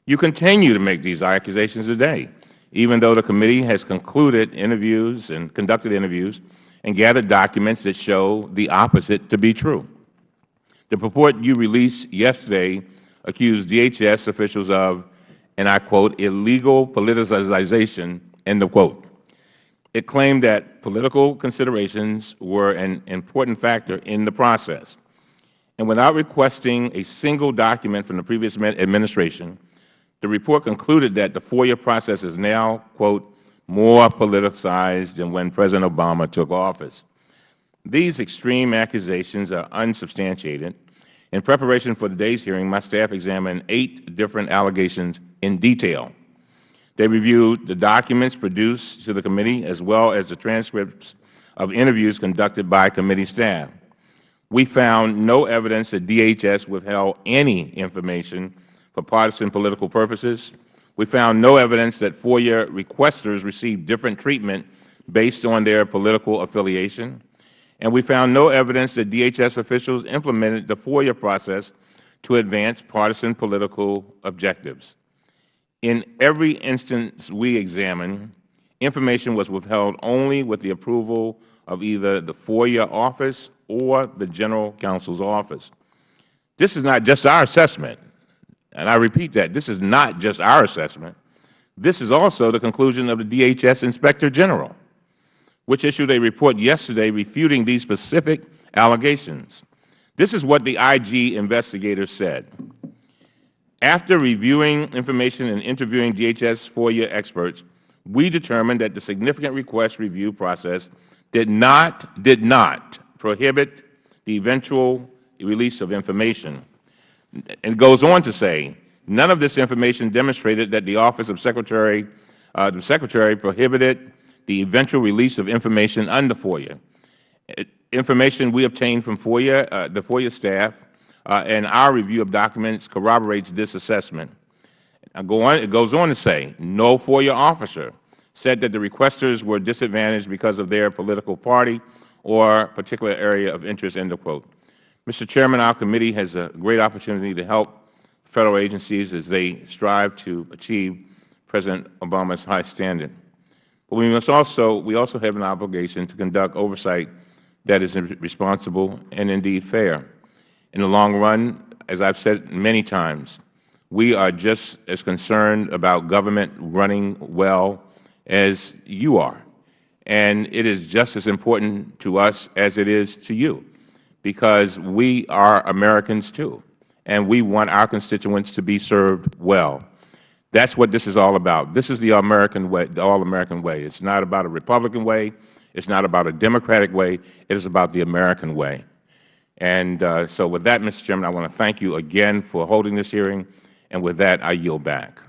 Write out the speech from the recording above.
You continue to make these accusations today, even though the committee has concluded interviews and conducted interviews and gathered documents that show the opposite to be true. The report you released yesterday accused DHS officials of, and I quote, illegal politicization, end of quote. It claimed that political considerations were an important factor in the process. And without requesting a single document from the previous administration, the report concluded that the FOIA process is now, quote, more politicized than when President Obama took office. These extreme accusations are unsubstantiated. In preparation for today's hearing, my staff examined 8 different allegations in detail. They reviewed the documents produced to the committee as well as the transcripts of interviews conducted by committee staff. We found no evidence that DHS withheld any information for partisan political purposes. We found no evidence that FOIA requesters received different treatment based on their political affiliation. And we found no evidence that DHS officials implemented the FOIA process to advance partisan political objectives. In every instance we examined, information was withheld only with the approval of either the FOIA office or the General Counsel's office. This is not just our assessment, and I repeat that. This is not just our assessment. This is also the conclusion of the DHS Inspector General, which issued a report yesterday refuting these specific allegations. This is what the IG investigator said. After reviewing information and interviewing DHS FOIA experts, we determined that the significant request review process did not prohibit the eventual release of information. It goes on to say, none of this information demonstrated that the Office of the Secretary prohibited the eventual release of information under FOIA. Information we obtained from FOIA, the FOIA staff, and our review of documents corroborates this assessment. It goes on to say, no FOIA officer said that the requesters were disadvantaged because of their political party or particular area of interest, end of quote. Mr. Chairman, our committee has a great opportunity to help Federal agencies as they strive to achieve President Obama's high standard. But we also have an obligation to conduct oversight that is responsible and indeed fair. In the long run, as I've said many times, we are just as concerned about government running well as you are. And it is just as important to us as it is to you, because we are Americans too, and we want our constituents to be served well. That's what this is all about. This is the American way, the all-American way. It's not about a Republican way. It's not about a Democratic way. It is about the American way. And so with that, Mr. Chairman, I want to thank you again for holding this hearing, and with that, I yield back.